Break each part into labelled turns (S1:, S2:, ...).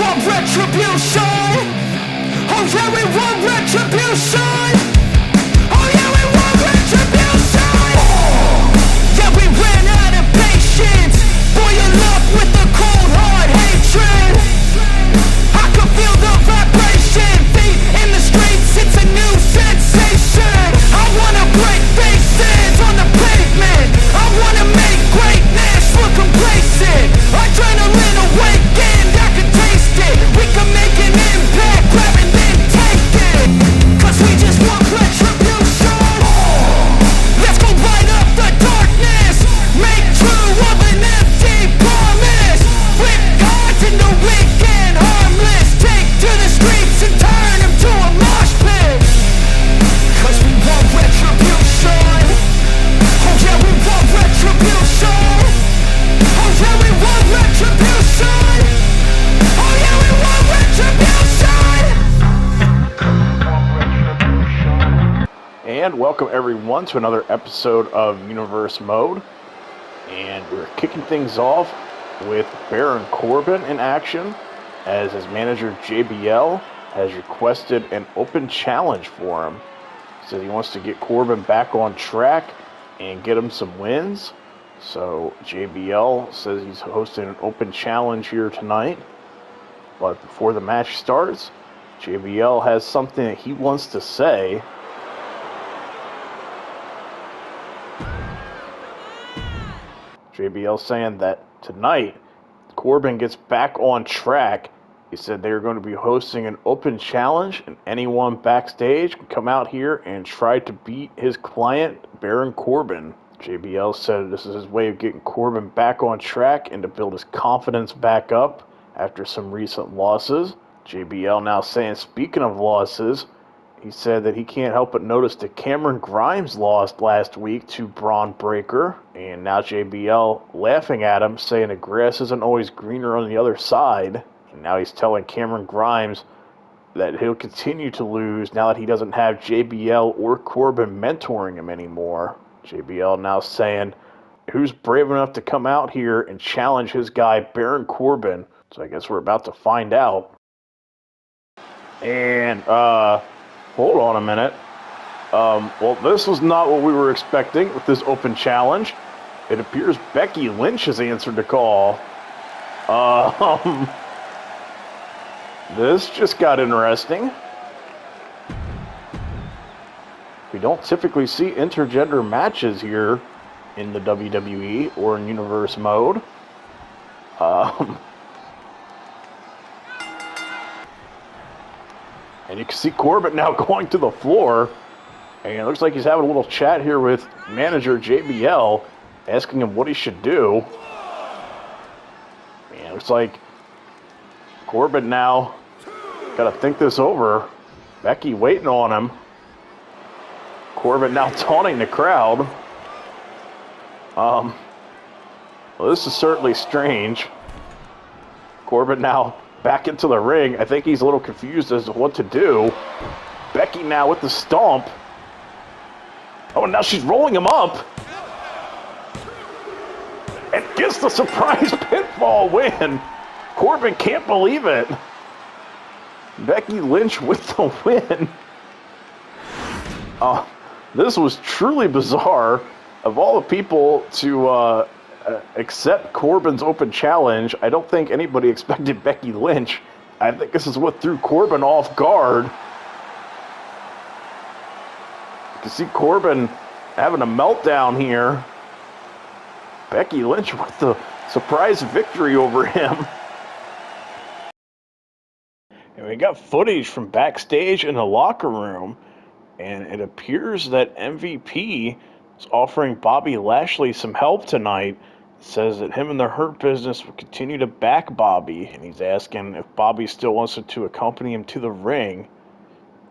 S1: want retribution. Oh yeah, we want retribution. Oh yeah, we want retribution. Yeah, we ran out of patience. Boil up with the cold hard hatred. I can feel the vibration. Feet in the streets, it's a new sensation. I wanna break faces on the pavement. I wanna make greatness look complacent. Adrenaline awakened, I can taste it. We can make an impact, grab and then take it. Cause we just want retribution. Let's go light up the darkness. Make true of an empty promise. Flip cards into weak and harmless. Take to the streets and turn them to a mosh pit. Cause we want retribution. Oh yeah, we want retribution. Oh yeah, we want retribution. Oh yeah, we want retribution.
S2: And welcome everyone to another episode of Universe Mode. And we're kicking things off with Baron Corbin in action, as his manager JBL has requested an open challenge for him. Says he wants to get Corbin back on track and get him some wins. So JBL says he's hosting an open challenge here tonight. But before the match starts, JBL has something that he wants to say. JBL saying that tonight Corbin gets back on track. He said they're going to be hosting an open challenge, and anyone backstage can come out here and try to beat his client, Baron Corbin. JBL said this is his way of getting Corbin back on track and to build his confidence back up after some recent losses. JBL now saying, speaking of losses, he said that he can't help but notice that Cameron Grimes lost last week to Braun Breaker. And now JBL laughing at him, saying the grass isn't always greener on the other side. And now he's telling Cameron Grimes that he'll continue to lose now that he doesn't have JBL or Corbin mentoring him anymore. JBL now saying, who's brave enough to come out here and challenge his guy Baron Corbin? So I guess we're about to find out. And, hold on a minute. Well, this was not what we were expecting with this open challenge. It appears Becky Lynch has answered the call. This just got interesting. We don't typically see intergender matches here in the WWE or in Universe Mode. And you can see Corbin now going to the floor. And it looks like he's having a little chat here with manager JBL, asking him what he should do. And it looks like Corbin now got to think this over. Becky waiting on him. Corbin now taunting the crowd. Well, this is certainly strange. Corbin now back into the ring. I think he's a little confused as to what to do. Becky now with the stomp. Oh, and now she's rolling him up. And gets the surprise pinfall win. Corbin can't believe it. Becky Lynch with the win. This was truly bizarre. Of all the people to accept Corbin's open challenge, I don't think anybody expected Becky Lynch. I think this is what threw Corbin off guard. You can see Corbin having a meltdown here. Becky Lynch with the surprise victory over him. And we got footage from backstage in the locker room, and it appears that MVP is offering Bobby Lashley some help tonight. It says that him and the Hurt Business will continue to back Bobby, and he's asking if Bobby still wants to accompany him to the ring.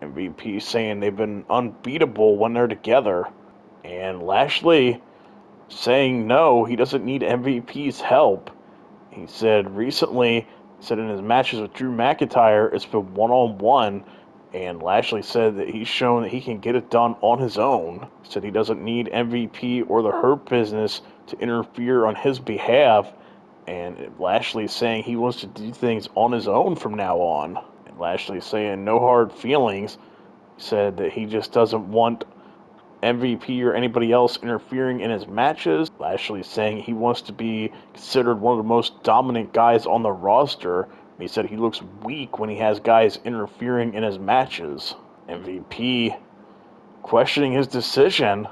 S2: MVP saying they've been unbeatable when they're together. And Lashley saying no, he doesn't need MVP's help. He said recently, in his matches with Drew McIntyre, it's been one-on-one, and Lashley said that he's shown that he can get it done on his own. He said he doesn't need MVP or the Hurt Business to interfere on his behalf, And Lashley saying he wants to do things on his own from now on. And Lashley saying no hard feelings. He said that he just doesn't want MVP or anybody else interfering in his matches. Lashley saying he wants to be considered one of the most dominant guys on the roster. He said he looks weak when he has guys interfering in his matches. MVP questioning his decision.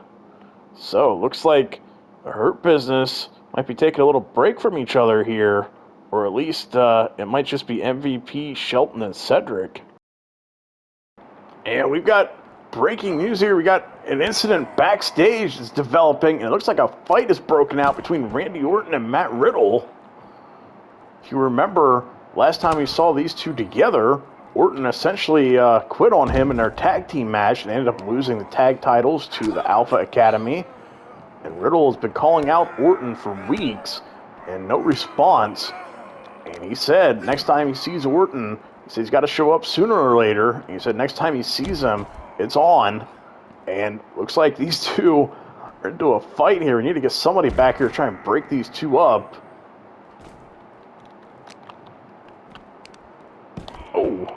S2: So, looks like the Hurt Business might be taking a little break from each other here. Or at least it might just be MVP, Shelton, and Cedric. And we've got breaking news here. We got an incident backstage that's developing, and it looks like a fight is broken out between Randy Orton and Matt Riddle. If you remember, last time we saw these two together, Orton essentially quit on him in their tag team match and ended up losing the tag titles to the Alpha Academy. And Riddle has been calling out Orton for weeks and no response. And he said next time he sees Orton, he said he's got to show up sooner or later. And he said next time he sees him, it's on. And looks like these two are into a fight here. We need to get somebody back here to try and break these two up. Oh.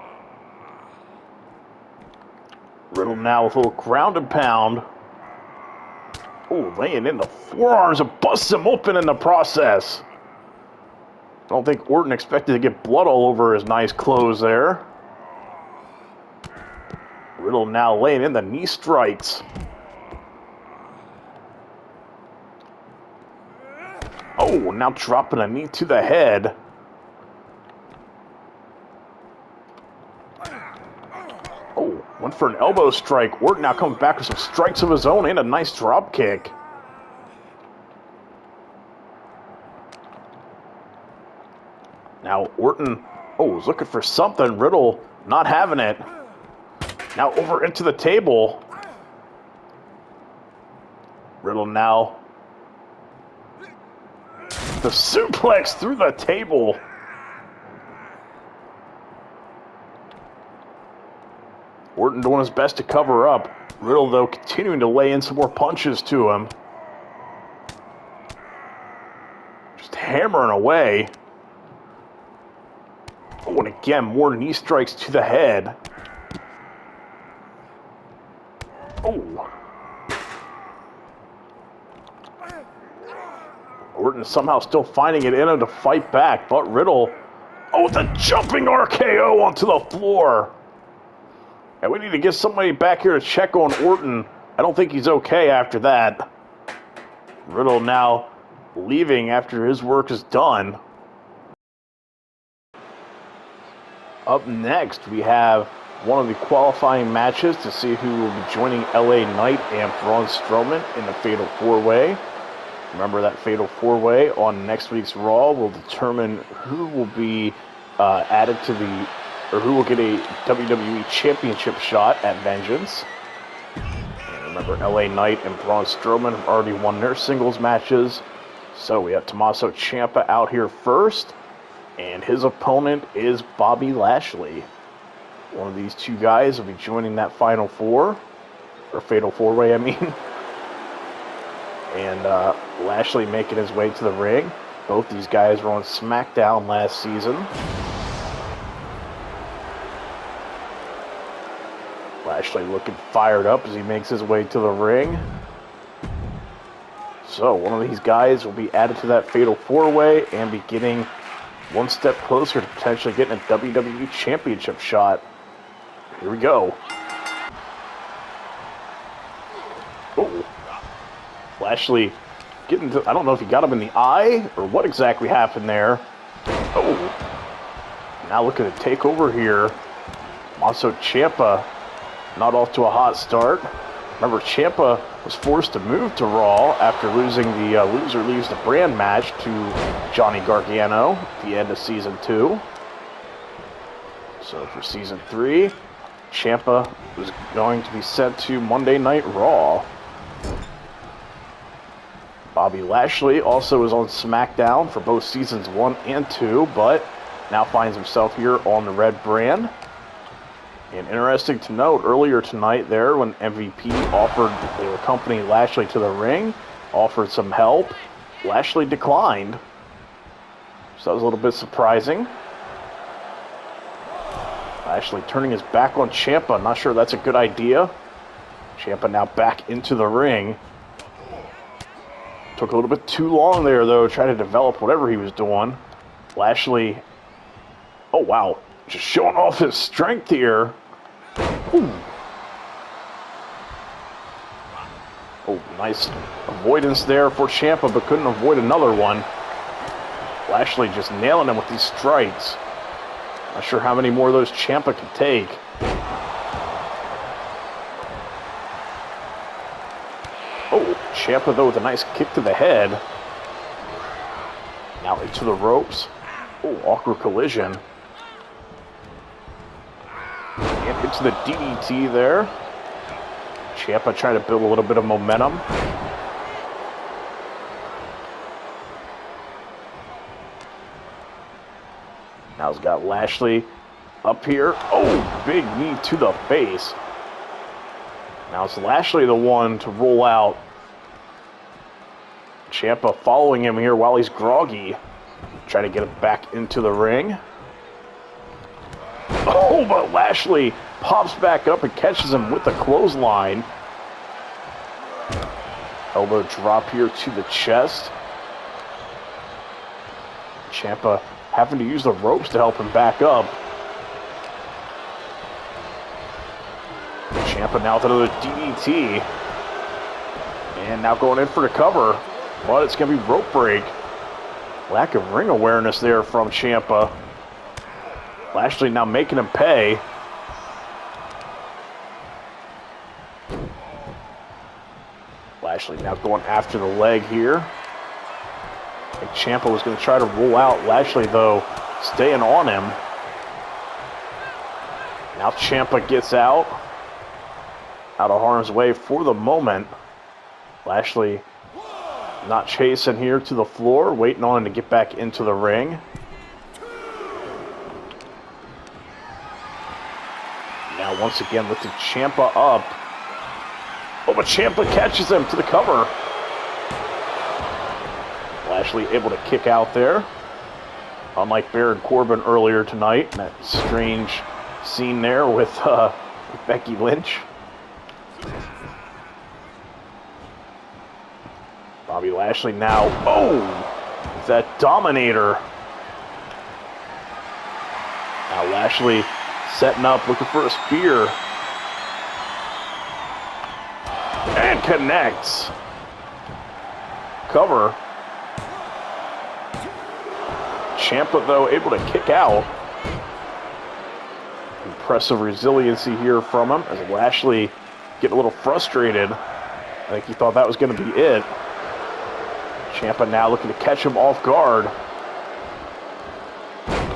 S2: Riddle now with a little ground and pound. Oh, laying in the forearms and busts him open in the process. I don't think Orton expected to get blood all over his nice clothes there. Riddle now laying in the knee strikes. Oh, now dropping a knee to the head. Oh, went for an elbow strike. Orton now coming back with some strikes of his own and a nice drop kick. Now Orton, is looking for something. Riddle not having it. Now over into the table. Riddle now. The suplex through the table. Orton doing his best to cover up. Riddle, though, continuing to lay in some more punches to him. Just hammering away. Oh, and again, more knee strikes to the head. Oh. Orton somehow still finding it in him to fight back, but Riddle, the jumping RKO onto the floor. And we need to get somebody back here to check on Orton. I don't think he's okay after that. Riddle now leaving after his work is done. Up next, we have one of the qualifying matches to see who will be joining LA Knight and Braun Strowman in the Fatal 4-Way. Remember that Fatal 4-Way on next week's Raw will determine who will be added to who will get a WWE Championship shot at Vengeance. And remember, LA Knight and Braun Strowman have already won their singles matches. So we have Tommaso Ciampa out here first. And his opponent is Bobby Lashley. One of these two guys will be joining that Final Four. Or Fatal 4-Way, I mean. And Lashley making his way to the ring. Both these guys were on SmackDown last season. Lashley looking fired up as he makes his way to the ring. So, one of these guys will be added to that Fatal 4-Way and be getting one step closer to potentially getting a WWE Championship shot. Here we go. Oh. Lashley getting to, I don't know if he got him in the eye or what exactly happened there. Oh. Now look at the takeover here. Tommaso Ciampa not off to a hot start. Remember, Ciampa was forced to move to Raw after losing the Loser Leaves the Brand match to Johnny Gargano at the end of Season 2. So for Season 3, Ciampa was going to be sent to Monday Night Raw. Bobby Lashley also was on SmackDown for both Seasons 1 and 2, but now finds himself here on the Red Brand. And interesting to note, earlier tonight there, when MVP they accompanied Lashley to the ring, offered some help, Lashley declined. So that was a little bit surprising. Lashley turning his back on Ciampa. Not sure that's a good idea. Ciampa now back into the ring. Took a little bit too long there, though, trying to develop whatever he was doing. Lashley, oh wow, just showing off his strength here. Ooh. Oh, nice avoidance there for Ciampa, but couldn't avoid another one. Lashley just nailing him with these strikes. Not sure how many more of those Ciampa can take. Oh, Ciampa though with a nice kick to the head. Now into the ropes. Oh, awkward collision. And into the DDT there. Ciampa trying to build a little bit of momentum. Now he's got Lashley up here. Oh, big knee to the face. Now it's Lashley the one to roll out. Ciampa following him here while he's groggy. Trying to get him back into the ring. Oh, but Lashley pops back up and catches him with the clothesline. Elbow drop here to the chest. Ciampa having to use the ropes to help him back up. Ciampa now with another DDT. And now going in for the cover. But it's going to be rope break. Lack of ring awareness there from Ciampa. Lashley now making him pay. Lashley now going after the leg here. I think Ciampa was going to try to roll out. Lashley, though, staying on him. Now Ciampa gets out of harm's way for the moment. Lashley not chasing here to the floor, waiting on him to get back into the ring. Now once again lifting Ciampa up. Oh, but Ciampa catches him to the cover. Lashley able to kick out there. Unlike Baron Corbin earlier tonight, that strange scene there with Becky Lynch. Bobby Lashley now, oh, that Dominator. Now Lashley setting up, looking for a spear. And connects. Cover. Ciampa, though, able to kick out. Impressive resiliency here from him as Lashley getting a little frustrated. I think he thought that was going to be it. Ciampa now looking to catch him off guard.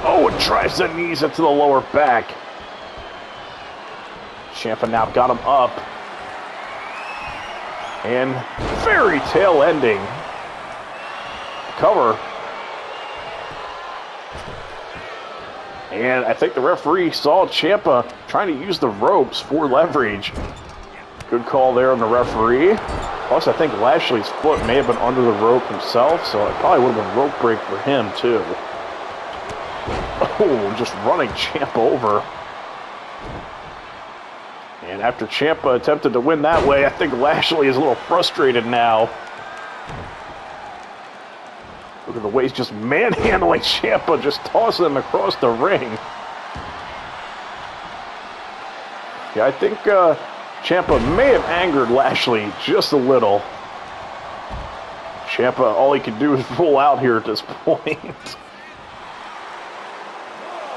S2: Oh, and drives the knees into the lower back. Ciampa now got him up. And fairy tale ending. Cover. And I think the referee saw Ciampa trying to use the ropes for leverage. Good call there on the referee. Plus, I think Lashley's foot may have been under the rope himself, so it probably would have been rope break for him, too. Oh, just running Ciampa over. And after Ciampa attempted to win that way, I think Lashley is a little frustrated now. Look at the way he's just manhandling Ciampa, just tossing him across the ring. Yeah, I think Ciampa may have angered Lashley just a little. Ciampa, all he can do is roll out here at this point.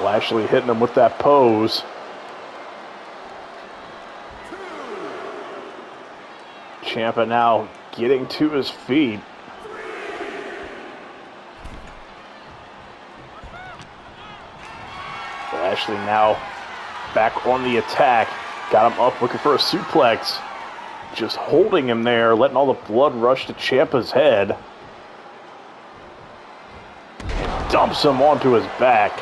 S2: Lashley hitting him with that pose. Ciampa now getting to his feet. Lashley now back on the attack. Got him up looking for a suplex. Just holding him there, letting all the blood rush to Ciampa's head. And dumps him onto his back.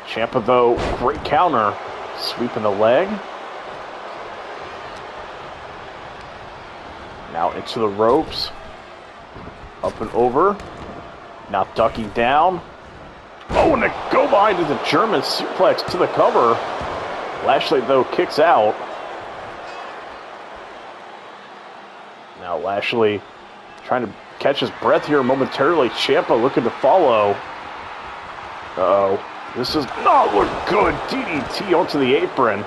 S2: Ciampa, though, great counter. Sweeping the leg. Now into the ropes. Up Up and over. Now ducking down. Oh, and a go behind is a German suplex to the cover. Lashley, though, kicks out. Now Lashley trying to catch his breath here momentarily. Ciampa looking to follow. Uh-oh. This does not look good. DDT onto the apron.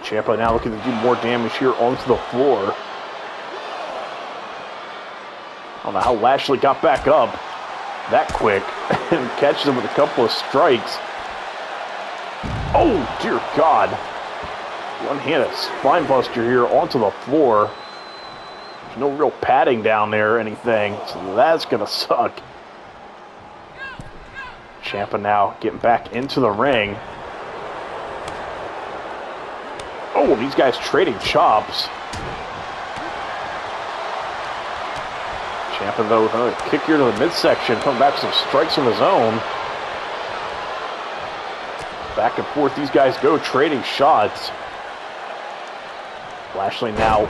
S2: Ciampa now looking to do more damage here onto the floor. I don't know how Lashley got back up that quick and catches him with a couple of strikes. Oh, dear God. One-handed spine buster here onto the floor. There's no real padding down there or anything, so that's going to suck. Ciampa now getting back into the ring. Oh, these guys trading chops. Ciampa, though, with another kick here to the midsection, coming back with some strikes of his own. Back and forth these guys go, trading shots. Lashley now,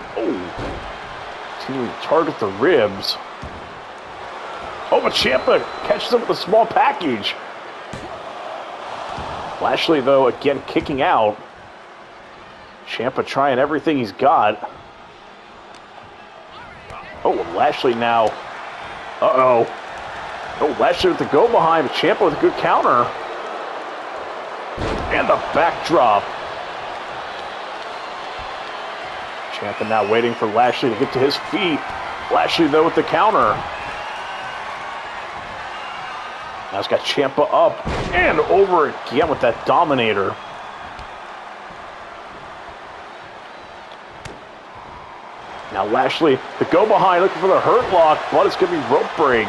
S2: continuing to target the ribs. Oh, but Ciampa catches him with a small package. Lashley, though, again kicking out. Ciampa trying everything he's got. Oh, Lashley now. Uh-oh. Oh, Lashley with the go behind, but Ciampa with a good counter. And the backdrop. Ciampa now waiting for Lashley to get to his feet. Lashley, though, with the counter. Now he's got Ciampa up and over again with that Dominator. Now Lashley, the go behind, looking for the hurt lock, but it's going to be rope break.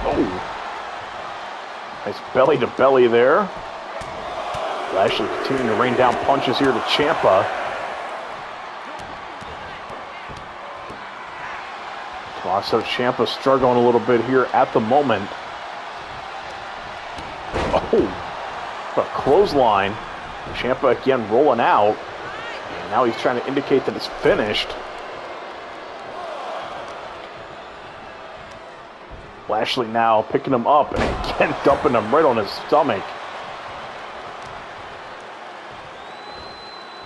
S2: Oh. Nice belly to belly there. Lashley continuing to rain down punches here to Ciampa. So Ciampa struggling a little bit here at the moment. Oh, a clothesline. Ciampa again rolling out. And now he's trying to indicate that it's finished. Lashley now picking him up and again dumping him right on his stomach.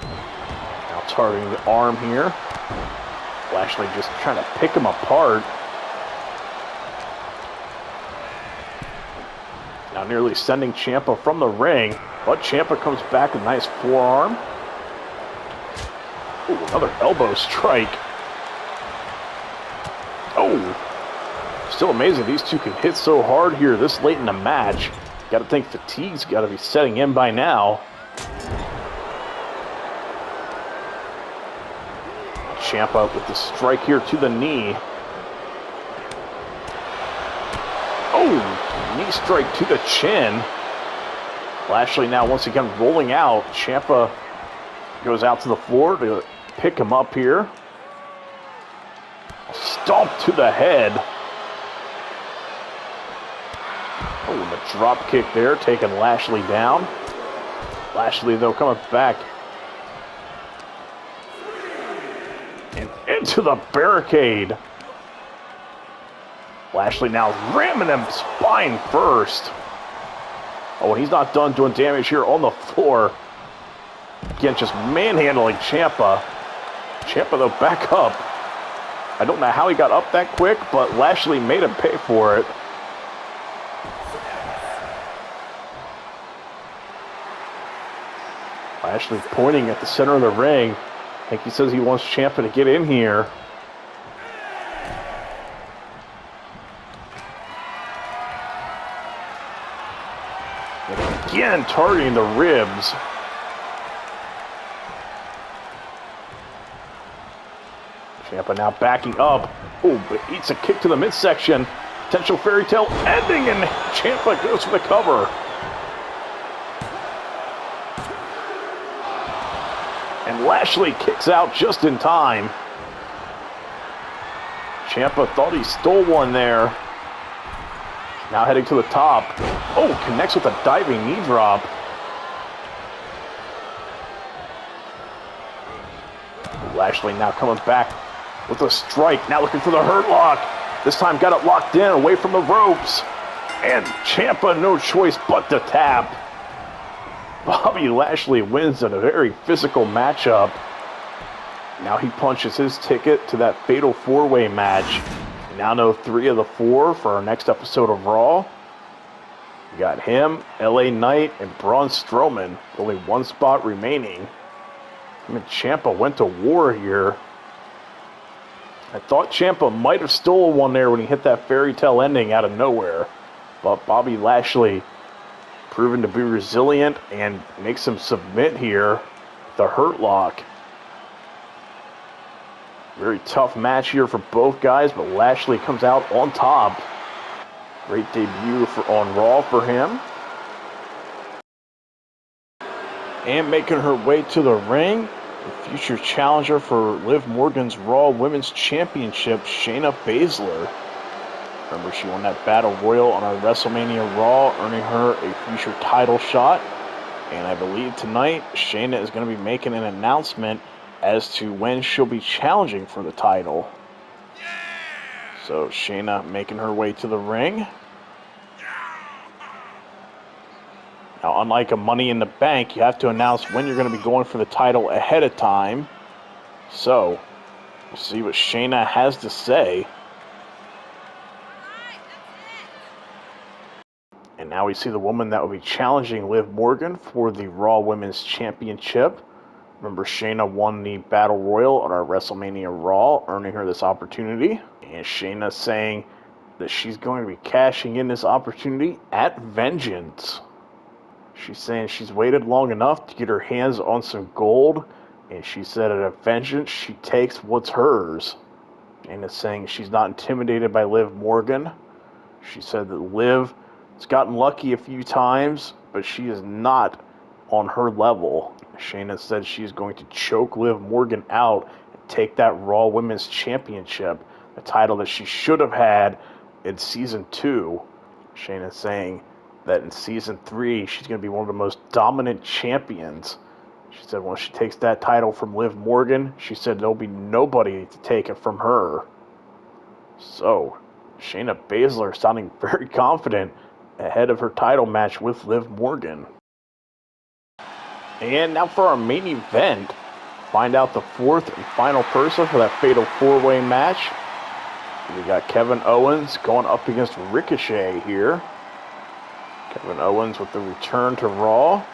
S2: Now targeting the arm here. Lashley just trying to pick him apart. Now nearly sending Ciampa from the ring, but Ciampa comes back with a nice forearm. Ooh, another elbow strike. Oh, still amazing these two can hit so hard here this late in the match. Got to think fatigue's got to be setting in by now. Ciampa with the strike here to the knee. Oh, knee strike to the chin. Lashley now once again rolling out. Ciampa goes out to the floor to pick him up here. Stomp to the head. Oh, and the drop kick there, taking Lashley down. Lashley, though, coming back. And into the barricade. Lashley now ramming him spine first. Oh, and he's not done doing damage here on the floor. Again, just manhandling Ciampa. Ciampa, though, back up. I don't know how he got up that quick, but Lashley made him pay for it. Lashley pointing at the center of the ring. I think he says he wants Ciampa to get in here. And again, targeting the ribs. Ciampa now backing up. Oh, but eats a kick to the midsection. Potential fairy tale ending, and Ciampa goes for the cover. And Lashley kicks out just in time. Ciampa thought he stole one there. Now heading to the top. Oh, connects with a diving knee drop. Lashley now coming back with a strike. Now looking for the hurt lock. This time got it locked in, away from the ropes. And Ciampa, no choice but to tap. Bobby Lashley wins in a very physical matchup. Now he punches his ticket to that fatal 4-way match. We now know 3 of the 4 for our next episode of Raw. We got him, LA Knight, and Braun Strowman. Only 1 spot remaining. Him and Ciampa went to war here. I thought Ciampa might have stolen one there when he hit that fairy tale ending out of nowhere. But Bobby Lashley proven to be resilient and makes him submit here. The hurt lock. Very tough match here for both guys, but Lashley comes out on top. Great debut on Raw for him. And making her way to the ring, the future challenger for Liv Morgan's Raw Women's Championship, Shayna Baszler. Remember, she won that Battle Royal on our WrestleMania Raw, earning her a future title shot. And I believe tonight, Shayna is going to be making an announcement as to when she'll be challenging for the title. So Shayna making her way to the ring. Now, unlike a Money in the Bank, you have to announce when you're going to be going for the title ahead of time. So, we'll see what Shayna has to say. And now we see the woman that will be challenging Liv Morgan for the Raw Women's Championship. Remember, Shayna won the Battle Royal on our WrestleMania Raw, earning her this opportunity. And Shayna saying that she's going to be cashing in this opportunity at Vengeance. She's saying she's waited long enough to get her hands on some gold. And she said at a Vengeance, she takes what's hers. And is saying she's not intimidated by Liv Morgan. She said that Liv has gotten lucky a few times, but she is not on her level. Shayna said she's going to choke Liv Morgan out and take that Raw Women's Championship, a title that she should have had in Season 2. Shayna saying that in Season 3, she's going to be one of the most dominant champions. She said once she takes that title from Liv Morgan, she said there'll be nobody to take it from her. So, Shayna Baszler sounding very confident ahead of her title match with Liv Morgan. And now for our main event, find out the 4th and final person for that fatal 4-way match. We got Kevin Owens going up against Ricochet here. Kevin Owens with the return to Raw.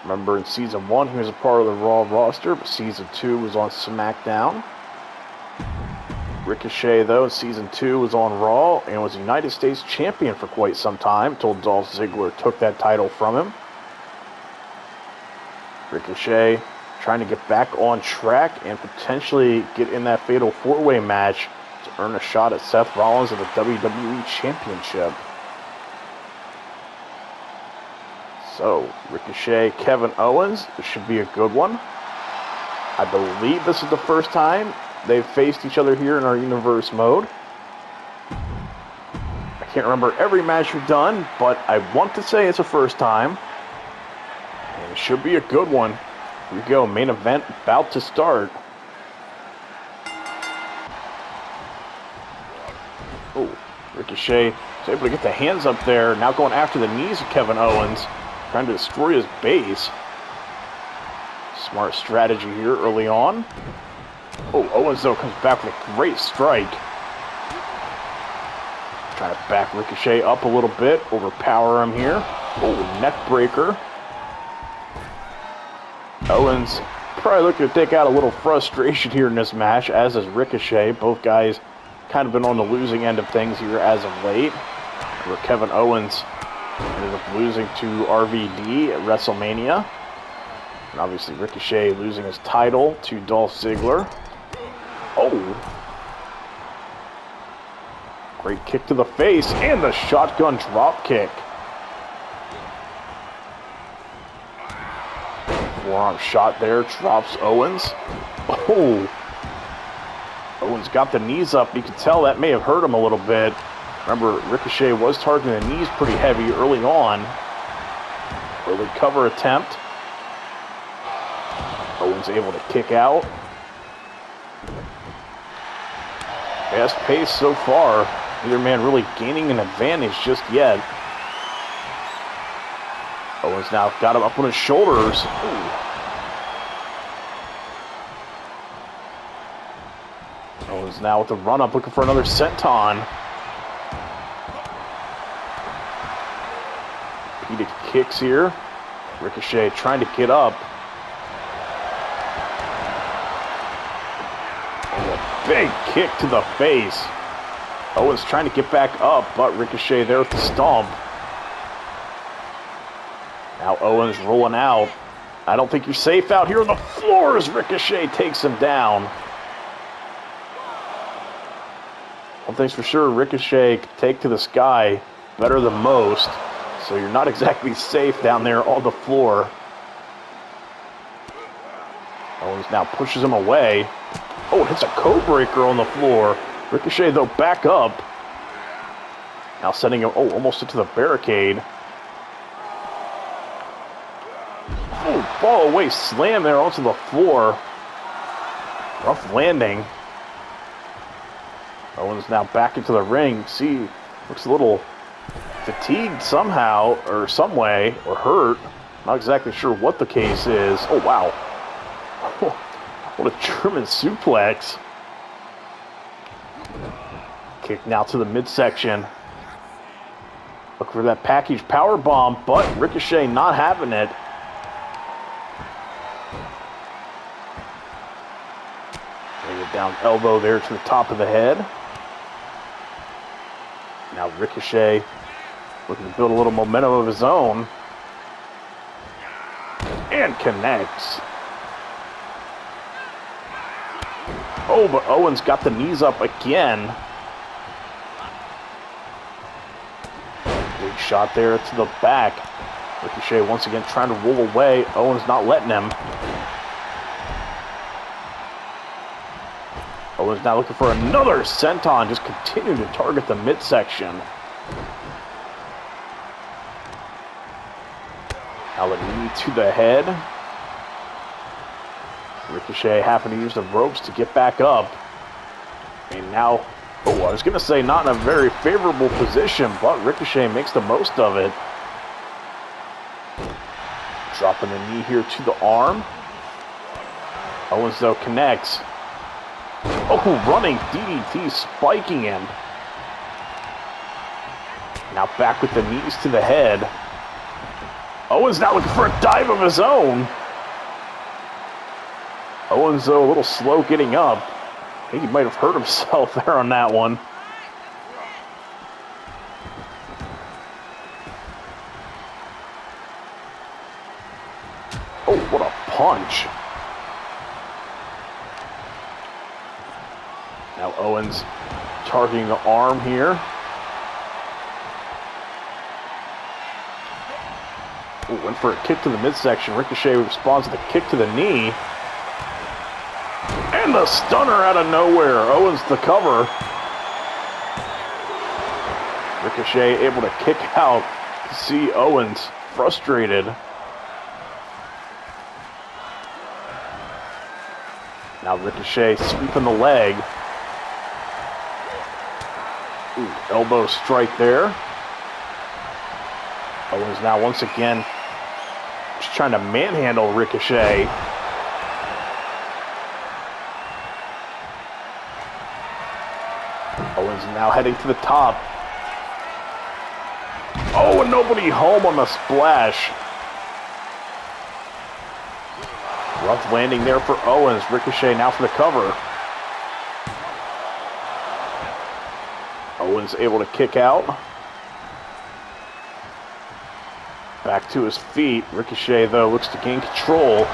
S2: Remember in Season 1 he was a part of the Raw roster, but Season 2 was on SmackDown. Ricochet, though, in Season 2 was on Raw and was United States Champion for quite some time, until Dolph Ziggler took that title from him. Ricochet trying to get back on track and potentially get in that fatal 4-way match to earn a shot at Seth Rollins at the WWE Championship. So, Ricochet, Kevin Owens, this should be a good one. I believe this is the first time they've faced each other here in our universe mode. I can't remember every match we've done, but I want to say it's the first time. And it should be a good one. Here we go, main event about to start. Oh, Ricochet is able to get the hands up there. Now going after the knees of Kevin Owens, trying to destroy his base. Smart strategy here early on. Oh, Owens, though, comes back with a great strike. Trying to back Ricochet up a little bit, overpower him here. Oh, neck breaker. Owens probably looking to take out a little frustration here in this match, as is Ricochet. Both guys kind of been on the losing end of things here as of late. Where Kevin Owens ended up losing to RVD at WrestleMania. And obviously Ricochet losing his title to Dolph Ziggler. Oh. Great kick to the face and the shotgun drop kick. Forearm shot there, drops Owens. Oh. Owens got the knees up. You can tell that may have hurt him a little bit. Remember, Ricochet was targeting the knees pretty heavy early on. Early cover attempt. Owens able to kick out. Fast pace so far. Neither man really gaining an advantage just yet. Owens now got him up on his shoulders. Ooh. Owens now with the run-up, looking for another senton. Repeated kicks here. Ricochet trying to get up. And a big kick to the face. Owens trying to get back up, but Ricochet there with the stomp. Now Owens rolling out. I don't think you're safe out here on the floor as Ricochet takes him down. One thing's for sure, Ricochet can take to the sky better than most. So you're not exactly safe down there on the floor. Owens now pushes him away. Oh, it hits a code breaker on the floor. Ricochet, though, back up. Now sending him, almost into the barricade. Oh, fall away, slam there onto the floor. Rough landing. Owens now back into the ring. See, looks a little fatigued somehow, or some way, or hurt. Not exactly sure what the case is. Oh, wow. What a German suplex. Kick now to the midsection. Look for that package power bomb, but Ricochet not having it. Bring it down elbow there to the top of the head. Now Ricochet looking to build a little momentum of his own. And connects. Oh, but Owens got the knees up again. Big shot there to the back. Ricochet once again trying to roll away. Owens not letting him. Owens now looking for another senton. Just continuing to target the midsection. Now a knee to the head. Ricochet having to use the ropes to get back up. And now, I was going to say not in a very favorable position, but Ricochet makes the most of it. Dropping the knee here to the arm. Owens, though, connects. Oh, running DDT, spiking him. Now back with the knees to the head. Owens now looking for a dive of his own. Owens, though, a little slow getting up. I think he might have hurt himself there on that one. Oh, what a punch. Now Owens targeting the arm here. Oh, went for a kick to the midsection. Ricochet responds to the kick to the knee. And the stunner out of nowhere. Owens the cover. Ricochet able to kick out. See Owens frustrated. Now Ricochet sweeping the leg. Ooh, elbow strike there. Owens now once again just trying to manhandle Ricochet. Owens now heading to the top. Oh, and nobody home on the splash. Rough landing there for Owens. Ricochet now for the cover. Owens able to kick out. Back to his feet. Ricochet, though, looks to gain control.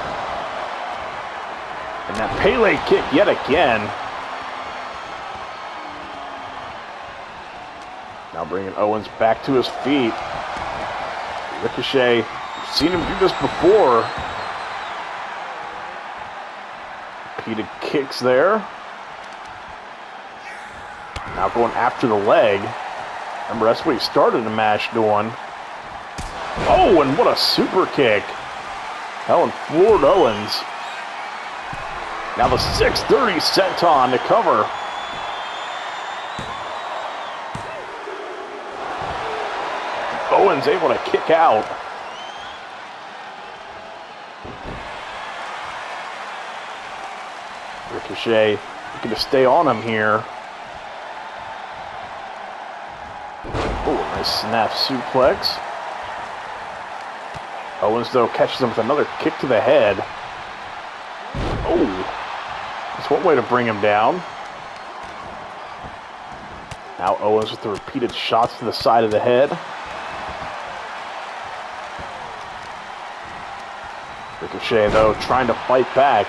S2: And that Pele kick yet again. Now bringing Owens back to his feet. Ricochet, we've seen him do this before. Repeated kicks there. Now going after the leg. Remember, that's what he started the match doing. Oh, and what a super kick. Helen floored Owens. Now the 630 senton to cover. Owens able to kick out. Ricochet looking to stay on him here. Oh, nice snap suplex. Owens, though, catches him with another kick to the head. Oh, that's one way to bring him down. Now Owens with the repeated shots to the side of the head. Ricochet, though, trying to fight back.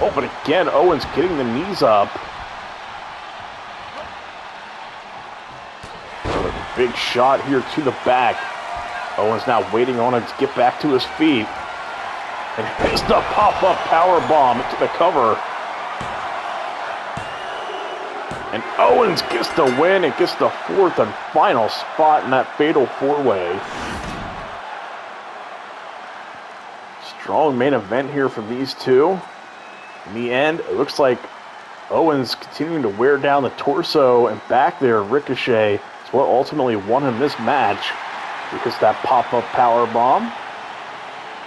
S2: Oh, but again, Owens getting the knees up. Another big shot here to the back. Owens now waiting on him to get back to his feet. And hits the pop-up powerbomb into the cover. And Owens gets the win and gets the fourth and final spot in that fatal four-way. Strong main event here from these two. In the end, it looks like Owens continuing to wear down the torso and back there. Ricochet is what ultimately won him this match because that pop-up powerbomb.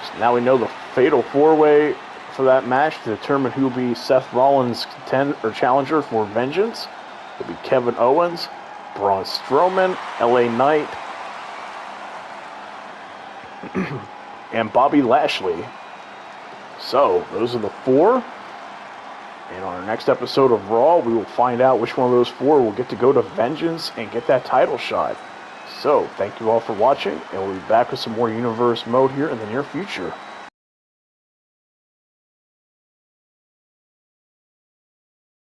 S2: So now we know the fatal four-way for that match to determine who will be Seth Rollins' challenger for Vengeance. It'll be Kevin Owens, Braun Strowman, LA Knight, and Bobby Lashley. So, those are the four. And on our next episode of Raw, we will find out which one of those four will get to go to Vengeance and get that title shot. So, thank you all for watching, and we'll be back with some more Universe Mode here in the near future.